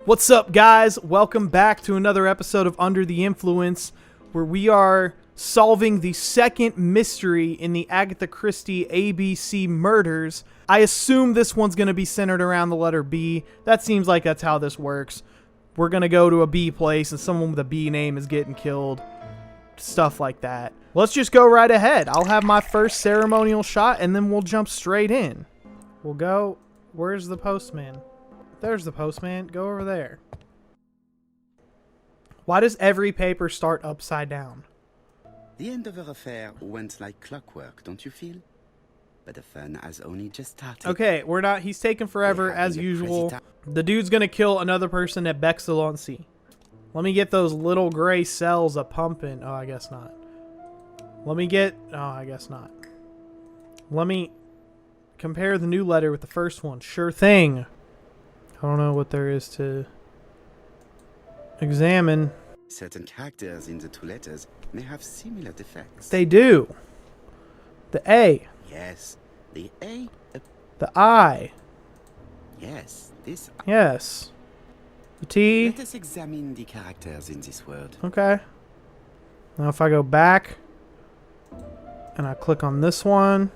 What's up, guys? Welcome back to another episode of Under the Influence, where we are solving the second mystery in the Agatha Christie ABC murders. I assume this one's going to be centered around the letter B. That seems like that's how this works. We're going to go to a B place and someone with a B name is getting killed. Stuff like that. Let's just go right ahead. I'll have my first ceremonial shot and then we'll jump straight in. We'll go... Where's the postman? There's the postman. Go over there. Why does every paper start upside down? The end of our affair went like clockwork, don't you feel? But the fun has only just started. Okay, we're not... He's taking forever, as usual. The dude's gonna kill another person at Bexel-on-Sea. Let me get those little gray cells a-pumping. Oh, I guess not. Let me get... Oh, I guess not. Let me compare the new letter with the first one. Sure thing. I don't know what there is to examine. Certain characters in the two letters may have similar defects. They do. The A. Yes, the A. The I. Yes, this. Yes. The T. Let us examine the characters in this word. Okay. Now if I go back and I click on this one.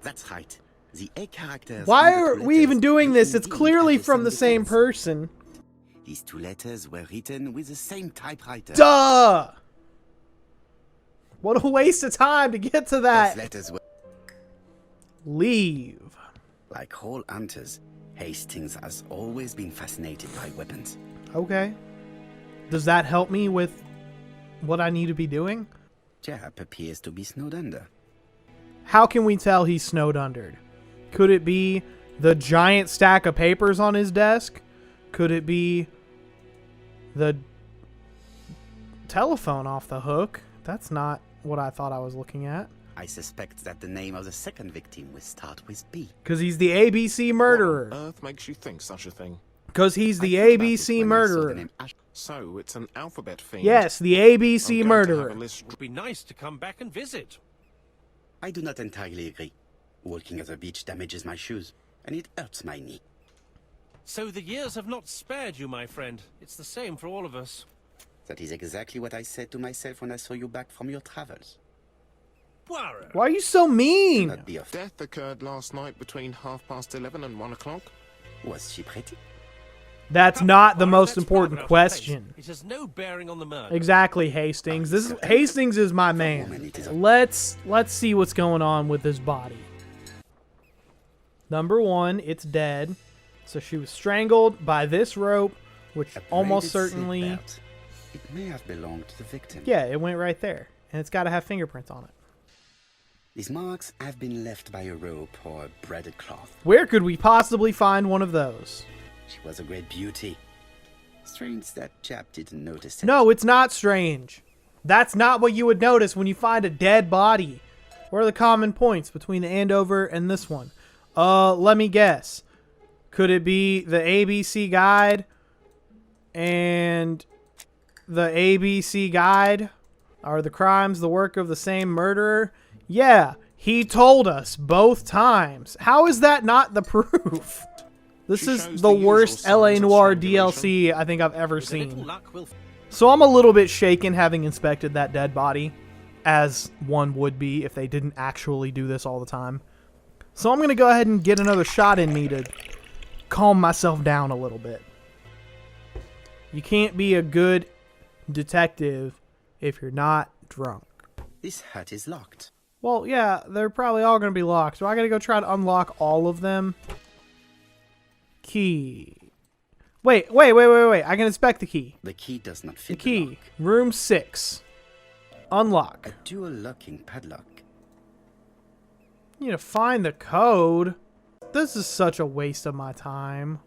That's right. The A characters. Why are we even doing this? It's clearly from the same person. These two letters were written with the same typewriter. Duh! What a waste of time to get to that. Those letters were... Leave. Like all hunters, Hastings has always been fascinated by weapons. Okay. Does that help me with what I need to be doing? Jap appears to be snowed under. How can we tell he's snowed under? Could it be the giant stack of papers on his desk? Could it be the telephone off the hook? That's not what I thought I was looking at. I suspect that the name of the second victim will start with B. Because he's the ABC murderer. What on earth makes you think such a thing? Because he's the ABC murderer. So, it's an alphabet fiend. Yes, the ABC murderer. It would be nice to come back and visit. I do not entirely agree. Walking at the beach damages my shoes, and it hurts my knee. So the years have not spared you, my friend. It's the same for all of us. That is exactly what I said to myself when I saw you back from your travels. Poirot. Why are you so mean? Not be Death occurred last night between 11:30 and 1 o'clock. Was she pretty? That's not the most important question. It has no bearing on the murder. Exactly, Hastings. Hastings is my man. Let's see what's going on with his body. Number one, it's dead. So she was strangled by this rope, which almost certainly... It may have belonged to the victim. Yeah, it went right there. And it's got to have fingerprints on it. These marks have been left by a rope or a braided cloth. Where could we possibly find one of those? She was a great beauty. Strange that chap didn't notice it. No, it's not strange. That's not what you would notice when you find a dead body. What are the common points between the Andover and this one? Let me guess. Could it be the ABC guide and the ABC guide? Are the crimes the work of the same murderer? Yeah, he told us both times. How is that not the proof? This is the worst LA Noire DLC I think I've ever seen. So I'm a little bit shaken having inspected that dead body, as one would be if they didn't actually do this all the time. So I'm going to go ahead and get another shot in me to calm myself down a little bit. You can't be a good detective if you're not drunk. This hut is locked. Well, yeah, they're probably all going to be locked. So I got to go try to unlock all of them. Key. Wait. I can inspect the key. The key does not fit the key. lock. Room 6. Unlock. A dual locking padlock. You need to find the code. This is such a waste of my time.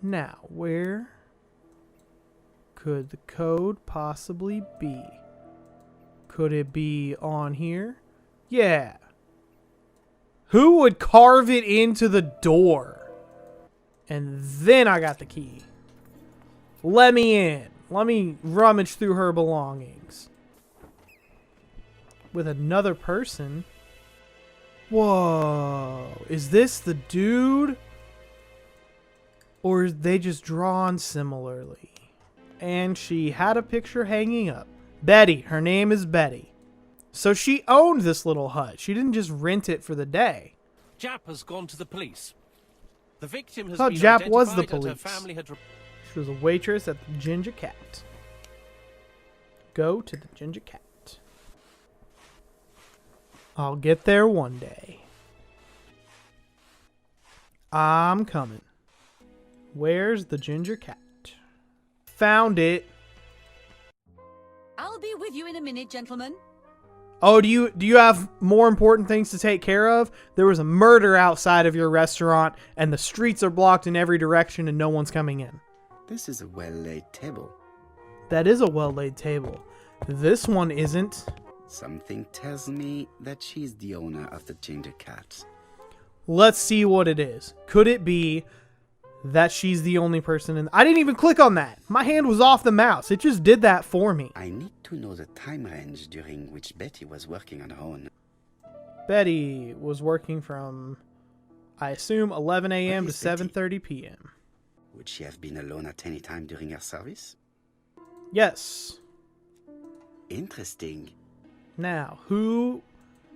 Now, where could the code possibly be? Could it be on here? Yeah. Who would carve it into the door? And then I got the key. Let me in. Let me rummage through her belongings. With another person? Whoa. Is this the dude Or is they just drawn similarly? And she had a picture hanging up. Betty. Her name is Betty. So she owned this little hut. She didn't just rent it for the day. Jap has gone to the police. The victim has thought been Jap was the identified and her police. family had She was a waitress at the Ginger Cat. Go to the Ginger Cat. I'll get there one day. I'm coming. Where's the Ginger Cat? Found it. I'll be with you in a minute, gentlemen. Oh, do you have more important things to take care of? There was a murder outside of your restaurant, and the streets are blocked in every direction, and no one's coming in. This is a well-laid table. That is a well-laid table. This one isn't. Something tells me that she's the owner of the Ginger Cat. Let's see what it is. Could it be that she's the only person in... I didn't even click on that. My hand was off the mouse. It just did that for me. I need to know the time range during which Betty was working on her own. Betty was working from, I assume, 11 a.m. to Where is Betty? 7:30 p.m. Would she have been alone at any time during her service? Yes. Interesting. Now, who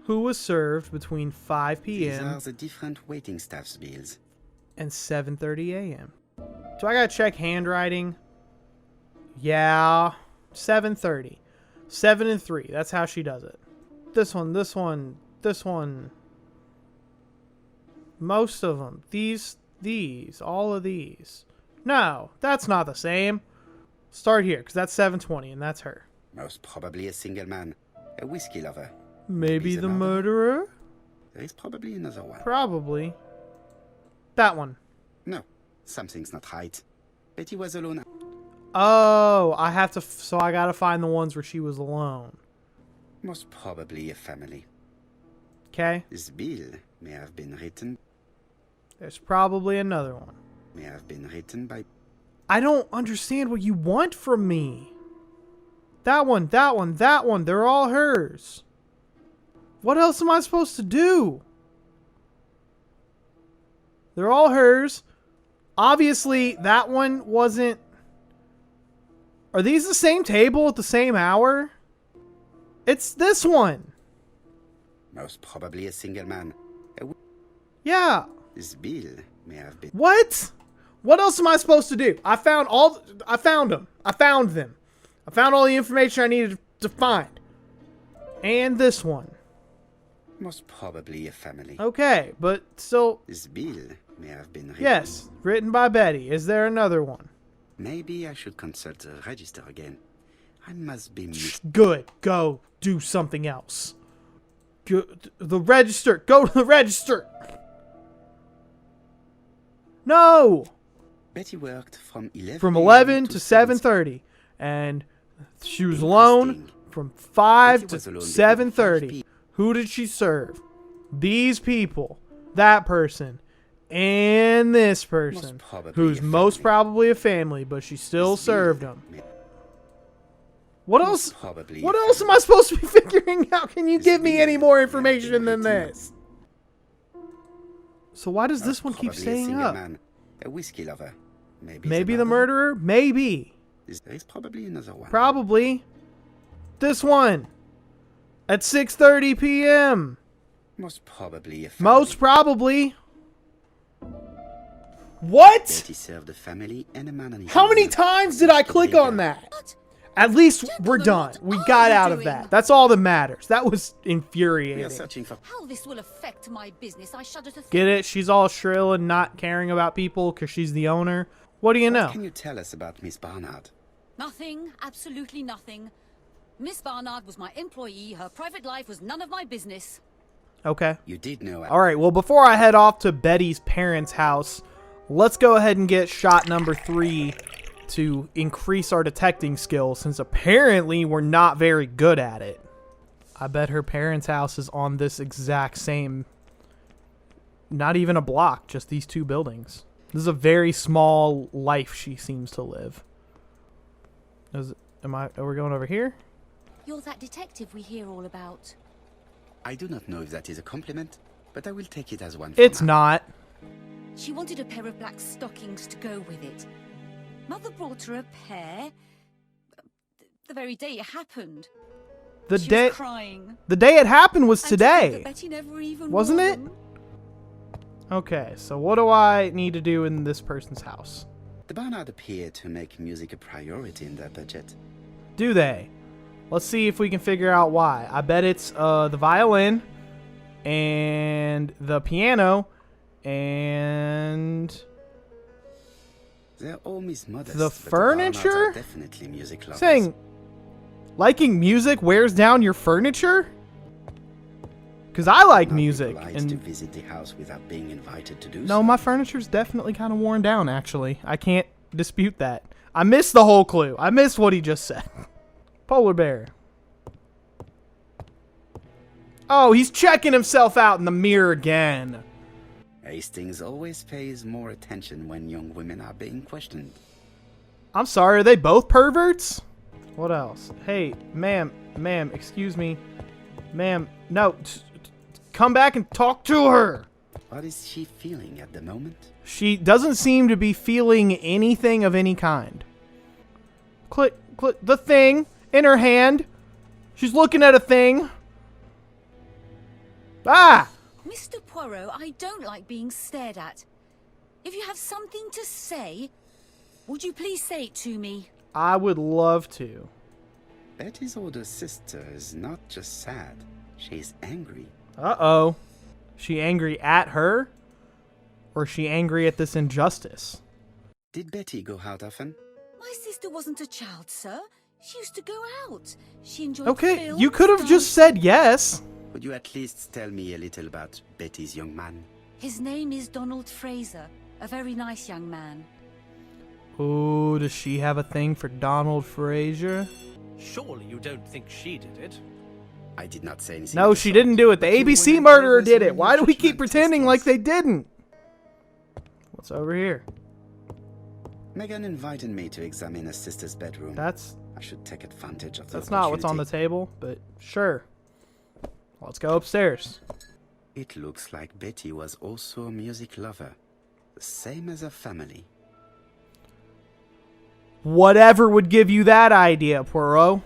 was served between 5 These p.m. are the different waiting staff's bills. and 7:30 a.m.? Do I gotta check handwriting? Yeah. 7:30. 7 and 3. That's how she does it. This one, this one, this one. Most of them. These, all of these. No, that's not the same. Start here, because that's 7:20, and that's her. Most probably a single man. A whiskey lover. Maybe the murderer? murderer? There is probably another one. Probably. That one. No, something's not right. Betty was alone. Oh, I have to... So I gotta find the ones where she was alone. Most probably a family. Okay? This bill may have been written There's probably another one. by... I don't understand what you want from me. That one, that one, that one. They're all hers. What else am I supposed to do? They're all hers. Obviously, that one wasn't... Are these the same table at the same hour? It's this one. Most probably a single man. Yeah. This bill may have been... What? What else am I supposed to do? I found them. I found them. I found all the information I needed to find. And this one. Most probably a family. Okay, but still... This bill may have been written... Yes, written by Betty. Is there another one? Maybe I should consult the register again. I must be... Good. Go do something else. Go, the register. Go to the register. No. Betty worked from 11 From a.m. 11 to 7:30. 7:30. And she was alone Interesting. from 5 Betty to was alone between 7:30. 5 p.m. Who did she serve? These people. That person. And this person. probably Who's a most family. probably a family, but she still This bill served them. may- What most else? probably What a else am family. I supposed to be figuring out? Can you This give me bill any more may have been information than written. this? So why does this Most one keep probably a staying single up? man. A whiskey lover. Maybe the murderer? Maybe. There is probably another one. Probably. This one. At 6:30 p.m. Most probably a family. Most probably. What? Betty served a family and a man on his How own. many times did I click on that? What? At least we're Gentlemen, done. what We are got you out of doing? that. That's all that matters. That was We are infuriating. searching for... How this will affect my business, I shudder to think. Get it? She's all shrill and not caring about people because she's the owner. What do you know? What can you tell us about Miss Barnard? Nothing, absolutely nothing. Miss Barnard was my employee. Her private life was none of my business. Okay. You did know... All right. Well, before I head off to Betty's parents' house, let's go ahead and get shot number 3 to increase our detecting skills, since apparently we're not very good at it. I bet her parents' house is on this exact same... Not even a block, just these 2 buildings. This is a very small life she seems to live. Are we going over here? You're that detective we hear all about. I do not know if that is a compliment, but I will take it as one for It's now. not. She wanted a pair of black stockings to go with it. Mother brought her a pair. The very day it happened. The She day was crying. the day it happened was And to think that today. Betty never even Wasn't wore it? them. Okay, so what do I need to do in this person's house? The Barnard appear to make music a priority in their budget. Do they? Let's see if we can figure out why. I bet it's the violin and the piano and They're all Miss Modest. The but Barnards are furniture? definitely music lovers. saying liking music wears down your furniture? Because I like Not be music. polite to And visit the house without being invited to do no, so. my furniture's definitely kind of worn down, actually. I can't dispute that. I missed the whole clue. I missed what he just said. Polar bear. Oh, he's checking himself out in the mirror again. Hastings always pays more attention when young women are being questioned. I'm sorry, are they both perverts? What else? Hey, ma'am, excuse me. Ma'am, no, come back and talk to her. What is she feeling at the moment? She doesn't seem to be feeling anything of any kind. Click the thing in her hand. She's looking at a thing. Ah! Mr. Poirot, I don't like being stared at. If you have something to say, would you please say it to me? I would love to. Betty's older sister is not just sad, she's angry. Uh-oh. She angry at her? Or is she angry at this injustice? Did Betty go out often? My sister wasn't a child, sir. She used to go out. She enjoyed Okay, films, you could have just said yes. Would you at least tell me a little about Betty's young man? His name is Donald Fraser, a very nice young man. Ooh, does she have a thing for Donald Fraser? Surely you don't think she did it? I did not say anything. No, of the she sort, didn't do it. The but you ABC women murderer always did it. remain Why do we keep judgmental, pretending like Hastings. they didn't? What's over here? Megan invited me to examine her sister's bedroom. That's I should take advantage of the that's not what's on the opportunity. table, but sure. Let's go upstairs. It looks like Betty was also a music lover, the same as her family. Whatever would give you that idea, Poirot?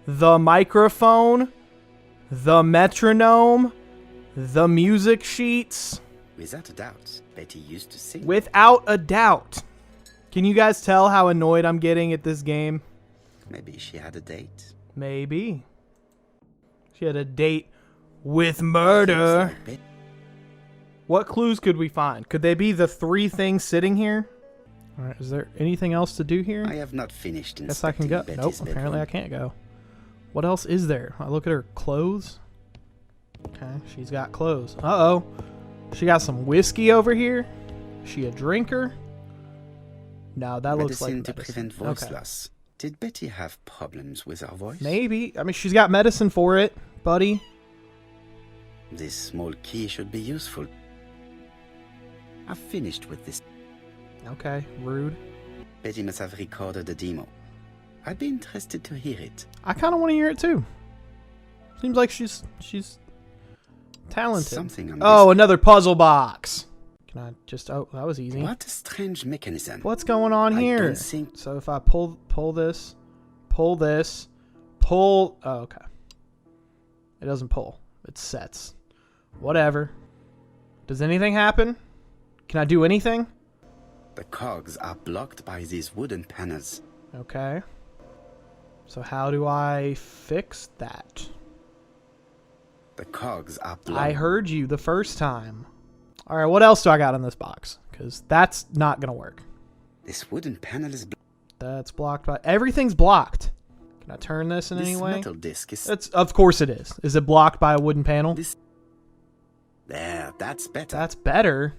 The microphone, the metronome, the music sheets. Without a doubt, Betty used to sing. Without a doubt. Can you guys tell how annoyed I'm getting at this game? Maybe she had a date. Maybe. She had a date with Looks murder. like Bet- What clues could we find? Could they be the three things sitting here? All right, is there anything else to do here? I have not finished Guess I can go. inspecting Nope, Betty's apparently I bedroom. can't go. What else is there? I look at her clothes. Okay, she's got clothes. Uh-oh. She got some whiskey over here. Is she a drinker? No, that looks like Medicine to medicine. prevent voice Okay. loss. Did Betty have problems with her voice? Maybe. I mean, she's got medicine for it, buddy. This small key should be useful. I've finished with this. Okay, rude. Betty must have recorded the demo. I'd be interested to hear it. I kind of want to hear it too. Seems like she's talented. Something on Oh, this. another puzzle box. Can I just? Oh, that was easy. What a strange mechanism. What's going on I here? don't think- So if I pull this, pull this, pull. Oh, okay. It doesn't pull. It sets. Whatever. Does anything happen? Can I do anything? The cogs are blocked by these wooden panels. Okay. So how do I fix that? The cogs are blocked. I heard you the first time. All right, what else do I got in this box? Because that's not going to work. This wooden panel is That's blocked by... Everything's blocked. Can I turn this in This any way? metal disc is... It's, of course it is. Is it blocked by a wooden panel? There, that's better. That's better.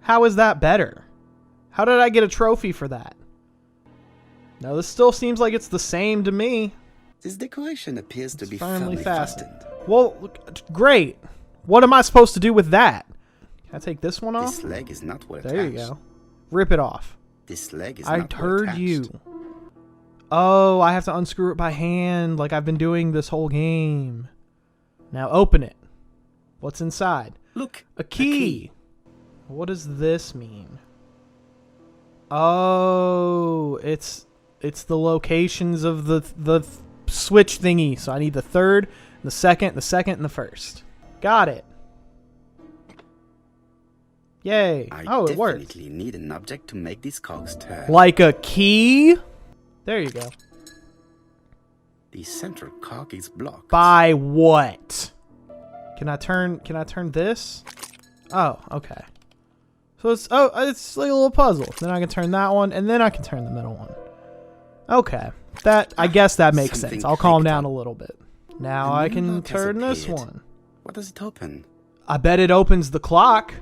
How is that better? How did I get a trophy for that? No, this still seems like it's the same to me. This decoration appears to It's be firmly firmly fastened. fastened. Well, look, great. What am I supposed to do with that? Can I take this one off? This leg is not well There you attached. go. Rip it off. This leg is I not well heard attached. you. Oh, I have to unscrew it by hand like I've been doing this whole game. Now open it. What's inside? Look, A key. What does this mean? Oh, it's the locations of the switch thingy. So I need the third, the second, and the first. Got it. Yay. Oh, it worked. I definitely need an object to make these cogs turn. Like a key? There you go. The central cog is blocked. By what? Can I turn this? Oh, okay. So it's like a little puzzle. Then I can turn that one, and then I can turn the middle one. Okay. I guess that makes sense. I'll calm down a little bit. Now I can turn this one. What does it open? I bet it opens the clock.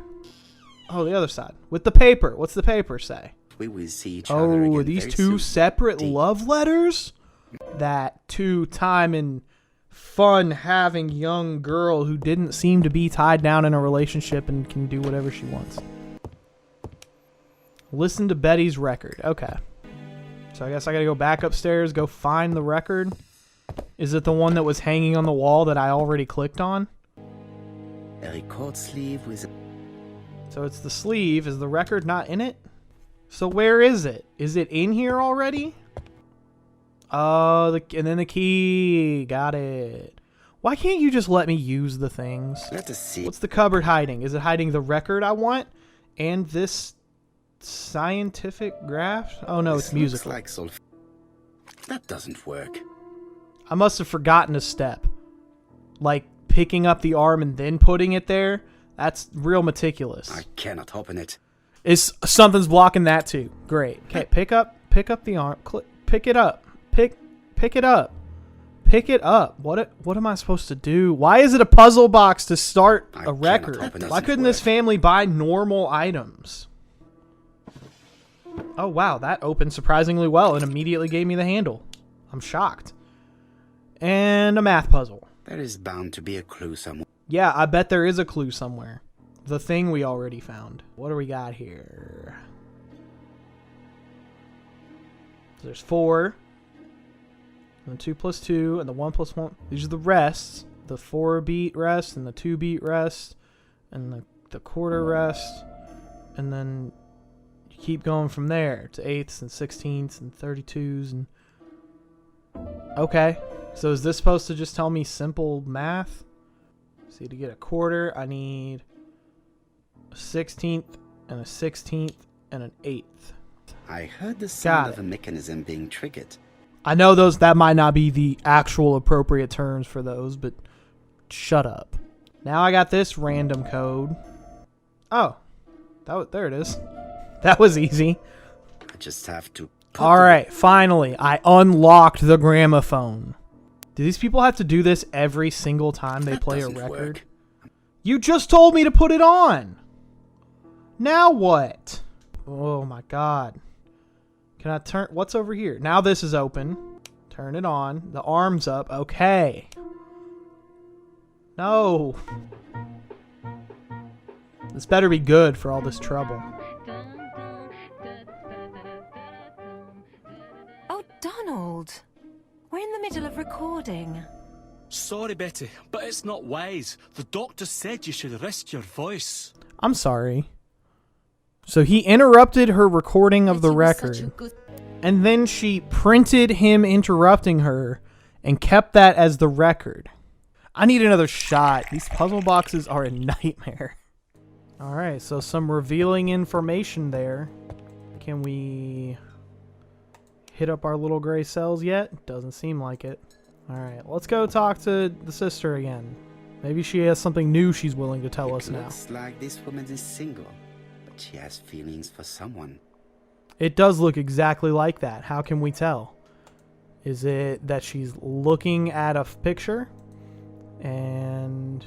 Oh, the other side. With the paper. What's the paper say? We will see each other again. Oh, are these very two soon. separate love letters? That two-time and fun-having young girl who didn't seem to be tied down in a relationship and can do whatever she wants. Listen to Betty's record. Okay. So I guess I gotta go back upstairs, go find the record. Is it the one that was hanging on the wall that I already clicked on? A record sleeve with a... So it's the sleeve. Is the record not in it? So where is it? Is it in here already? Oh, and then the key. Got it. Why can't you just let me use the things? Let us see. What's the cupboard hiding? Is it hiding the record I want? And this scientific graph? Oh no, it's musical. Like that doesn't work. I must have forgotten a step. Like picking up the arm and then putting it there. That's real meticulous. I cannot open it. Something's blocking that too. Great. Okay, pick up the arm. Pick it up. Pick it up. Pick it up. What am I supposed to do? Why is it a puzzle box to start a record? Why couldn't this family buy normal items? Oh wow, that opened surprisingly well and immediately gave me the handle. I'm shocked. And a math puzzle. There is bound to be a clue somewhere. Yeah, I bet there is a clue somewhere. The thing we already found. What do we got here? There's 4. And the 2 plus 2 and the 1 plus 1. These are the rests. The 4-beat rest and the 2-beat rest. And the quarter rest. And then you keep going from there to 8ths and 16ths and 32s. And okay. So is this supposed to just tell me simple math? See, to get a quarter, I need a 16th and a 16th and an 8th. I heard the sound of a mechanism being triggered. I know that might not be the actual appropriate terms for those, but shut up. Now I got this random code. Oh, there it is. That was easy. I just have to... All right, finally, I unlocked the gramophone. Do these people have to do this every single time they play a record? You just told me to put it on. Now what? Oh my god. Can I turn... What's over here? Now this is open. Turn it on. The arm's up. Okay. No. This better be good for all this trouble. Oh, Donald. We're in the middle of recording. Sorry, Betty, but it's not wise. The doctor said you should rest your voice. I'm sorry. So he interrupted her recording of the record, and then she printed him interrupting her and kept that as the record. I need another shot. These puzzle boxes are a nightmare. Alright, so some revealing information there. Can we hit up our little gray cells yet? Doesn't seem like it. Alright, let's go talk to the sister again. Maybe she has something new she's willing to tell us now. It looks like this woman is single, but she has feelings for someone. It does look exactly like that. How can we tell? Is it that she's looking at a picture and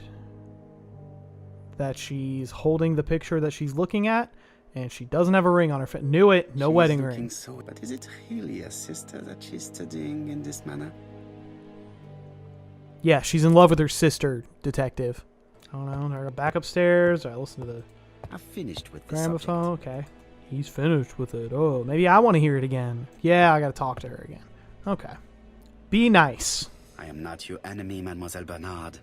that she's holding the picture that she's looking at and she doesn't have a ring on her finger? Knew it. No wedding ring. So, but is it really a sister that she's studying in this manner? Yeah, she's in love with her sister, detective. I don't know. They're back upstairs. I listen to the I've finished with the gramophone. Okay. He's finished with it. Oh, maybe I want to hear it again. Yeah, I got to talk to her again. Okay. Be nice. I am not your enemy, Mademoiselle Bernard.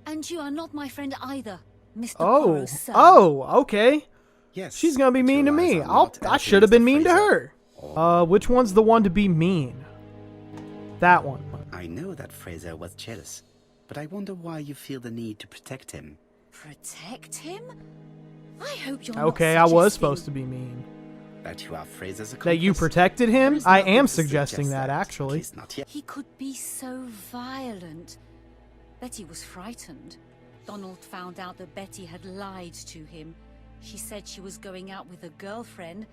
And you are not my friend either, Mr. Oh. Poirot's son. Oh, okay. Yes. She's gonna be mean to your eyes me. are not I helping should have Mr. been mean to Fraser. her. Which one's the one to be mean? That one. I know that Fraser was jealous, but I wonder why you feel the need to protect him. Protect him? I hope you're Okay, not I was suggesting supposed to be mean. That you are Fraser's accomplice. That you protected There him? is I nothing am to suggest suggesting that, at actually. least not yet. He could be so violent. Betty was frightened. Donald found out that Betty had lied to him. She said she was going out with a girlfriend,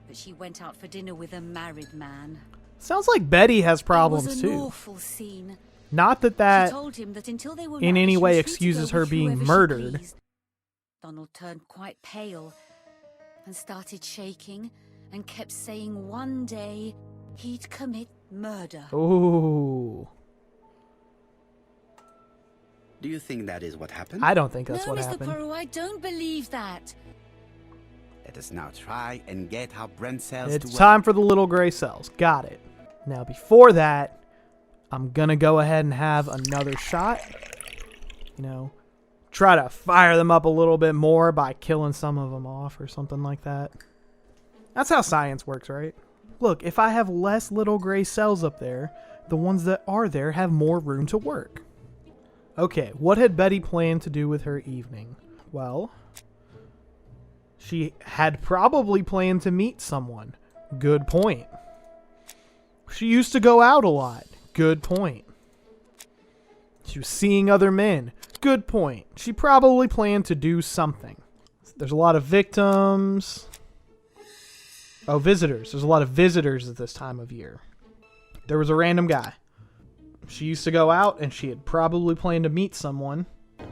but she went out for dinner with a married man. Sounds like Betty has It problems was an too. awful scene. Not that She that told him that until they were in married, any she way was free to excuses go her with being whoever she murdered. pleased. Donald turned quite pale and started shaking and kept saying one day he'd commit murder. Ooh. Do you think that is what happened? I don't think that's No, what Mr. happened. Poirot, I don't believe that. Let us now try and get our brain cells It's to work. time for the little gray cells. Got it. Now, before that, I'm gonna go ahead and have another shot. You know, try to fire them up a little bit more by killing some of them off or something like that. That's how science works, right? Look, if I have less little gray cells up there, the ones that are there have more room to work. Okay, what had Betty planned to do with her evening? Well, she had probably planned to meet someone. Good point. She used to go out a lot. Good point. She was seeing other men. Good point. She probably planned to do something. There's a lot of victims. Oh, visitors. There's a lot of visitors at this time of year. There was a random guy. She used to go out, and she had probably planned to meet someone.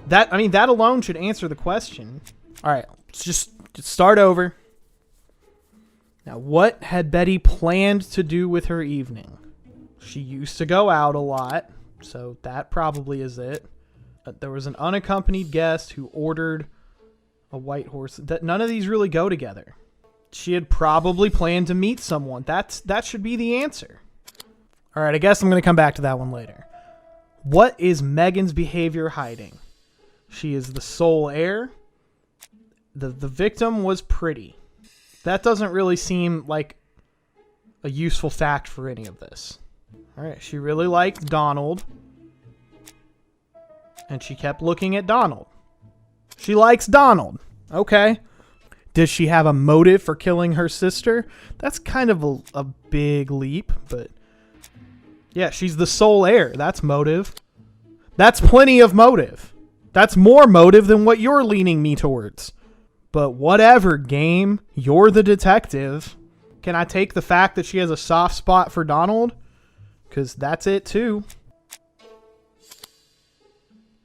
That alone should answer the question. All right, let's just start over. Now, what had Betty planned to do with her evening? She used to go out a lot, so that probably is it. There was an unaccompanied guest who ordered a white horse. That none of these really go together. She had probably planned to meet someone. That should be the answer. All right, I guess I'm going to come back to that one later. What is Megan's behavior hiding? She is the sole heir. The victim was pretty. That doesn't really seem like a useful fact for any of this. All right, she really liked Donald. And she kept looking at Donald. She likes Donald. Okay. Does she have a motive for killing her sister? That's kind of a big leap, but yeah, she's the sole heir. That's motive. That's plenty of motive. That's more motive than what you're leaning me towards. But whatever, game. You're the detective. Can I take the fact that she has a soft spot for Donald? Because that's it too.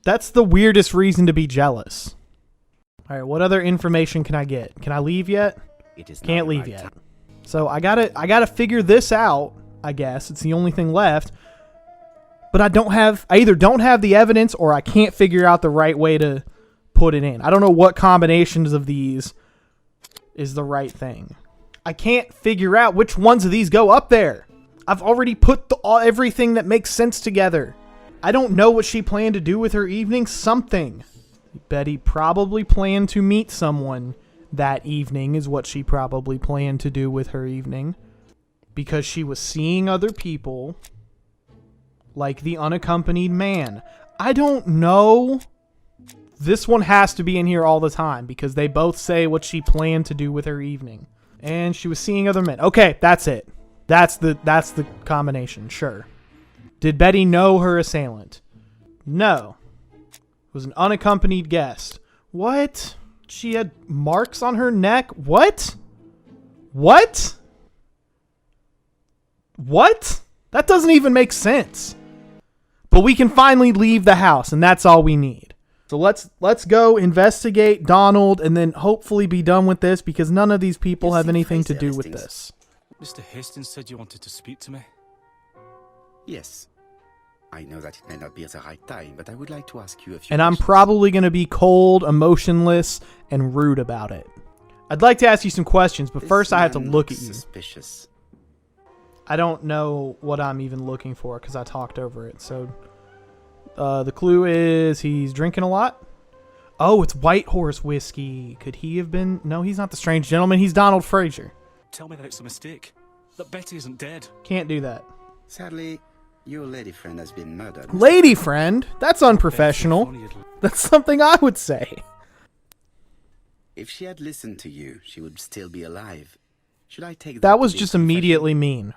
That's the weirdest reason to be jealous. All right, what other information can I get? Can I leave yet? It is not Can't the leave right yet. time. So I gotta figure this out, I guess. It's the only thing left. But I either don't have the evidence or I can't figure out the right way to put it in. I don't know what combinations of these is the right thing. I can't figure out which ones of these go up there. I've already put everything that makes sense together. I don't know what she planned to do with her evening. Something. Betty probably planned to meet someone that evening is what she probably planned to do with her evening. Because she was seeing other people. Like the unaccompanied man. I don't know. This one has to be in here all the time because they both say what she planned to do with her evening. And she was seeing other men. Okay, that's it. That's the combination, sure. Did Betty know her assailant? No. It was an unaccompanied guest. What? She had marks on her neck? What? What? What? That doesn't even make sense. But we can finally leave the house, and that's all we need. So let's go investigate Donald and then hopefully be done with this because none of these people You have see anything to Fraser do with Hastings? this. Mr. Hastings said you wanted to speak to me. Yes. I know that it may not be the right time, but I would like to ask you a few And I'm questions. probably going to be cold, emotionless, and rude about it. I'd like to ask you some questions, but This first I have to man look at looks you. Suspicious. I don't know what I'm even looking for because I talked over it. So the clue is he's drinking a lot. Oh, it's White Horse whiskey. Could he have been? No, he's not the strange gentleman. He's Donald Fraser. Tell me that it's a mistake. That Betty isn't dead. Can't do that. Sadly, your lady friend has been murdered. Lady friend? That's unprofessional. That's something I would say. If she had listened to you, she would still be alive. Should I take That to was be a just confession? immediately mean.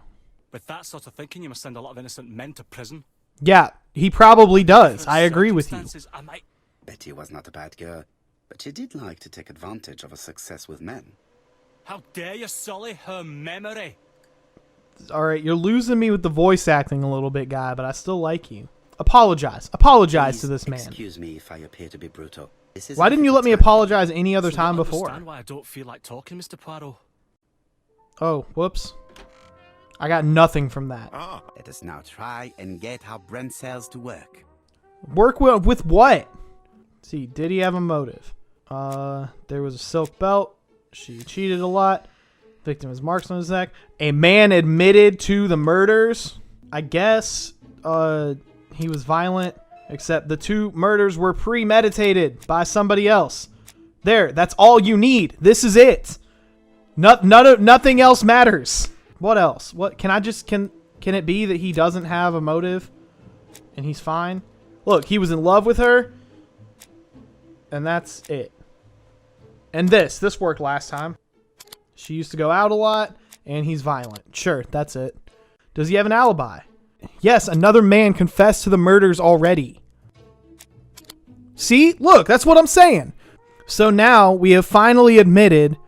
With that sort of thinking, you must send a lot of innocent men to prison. Yeah, he probably does. For I agree with you. circumstances, I might... Betty was not a bad girl, but she did like to take advantage of her success with men. How dare you sully her memory? All right, you're losing me with the voice acting a little bit, guy, but I still like you. Apologize. Apologize to Please this man. excuse me if I appear to be brutal. This is Why didn't you let me apologize any other So time you before? understand why I don't feel like talking, Mr. Poirot? Oh, whoops. I got nothing from that. Ah, Let us now try and get our brain cells to work. Work with what? Let's see, did he have a motive? There was a silk belt. She cheated a lot. Victim has marks on his neck. A man admitted to the murders. I guess he was violent, except the 2 murders were premeditated by somebody else. There, that's all you need. This is it. Nothing else matters. What else? What can it be that he doesn't have a motive and he's fine? Look, he was in love with her, and that's it. And this worked last time. She used to go out a lot, and he's violent. Sure, that's it. Does he have an alibi? Yes, another man confessed to the murders already. See? Look, that's what I'm saying. So now we have finally admitted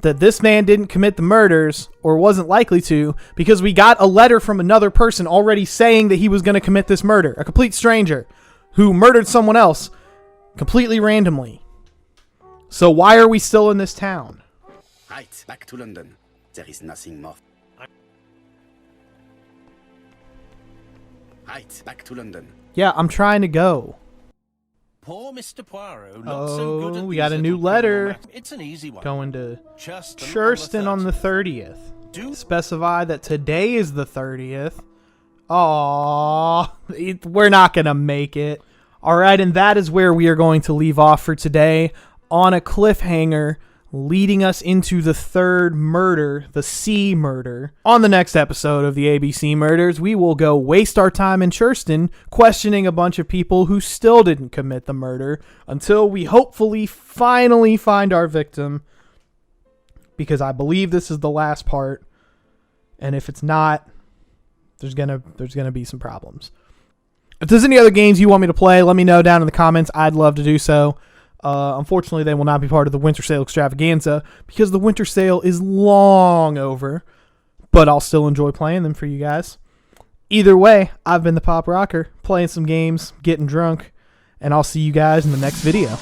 that this man didn't commit the murders, or wasn't likely to, because we got a letter from another person already saying that he was going to commit this murder. A complete stranger who murdered someone else completely randomly. So why are we still in this town? Right, back to London. There is nothing more. Right, back to London. Yeah, I'm trying to go. Poor Mr. Poirot, not so good at We these got a new little letter. criminal matters. It's an easy one. Going to Churston on the 30th. Do Specify that today is the 30th. Aww, we're not going to make it. All right, and that is where we are going to leave off for today, on a cliffhanger leading us into the 3rd murder, the C murder. On the next episode of the ABC Murders, we will go waste our time in Churston questioning a bunch of people who still didn't commit the murder until we hopefully finally find our victim, because I believe this is the last part, and if it's not, there's gonna be some problems. If there's any other games you want me to play, let me know down in the comments. I'd love to do so. Unfortunately, they will not be part of the winter sale extravaganza because the winter sale is long over, but I'll still enjoy playing them for you guys. Either way, I've been the Pop Rocker, playing some games, getting drunk, and I'll see you guys in the next video.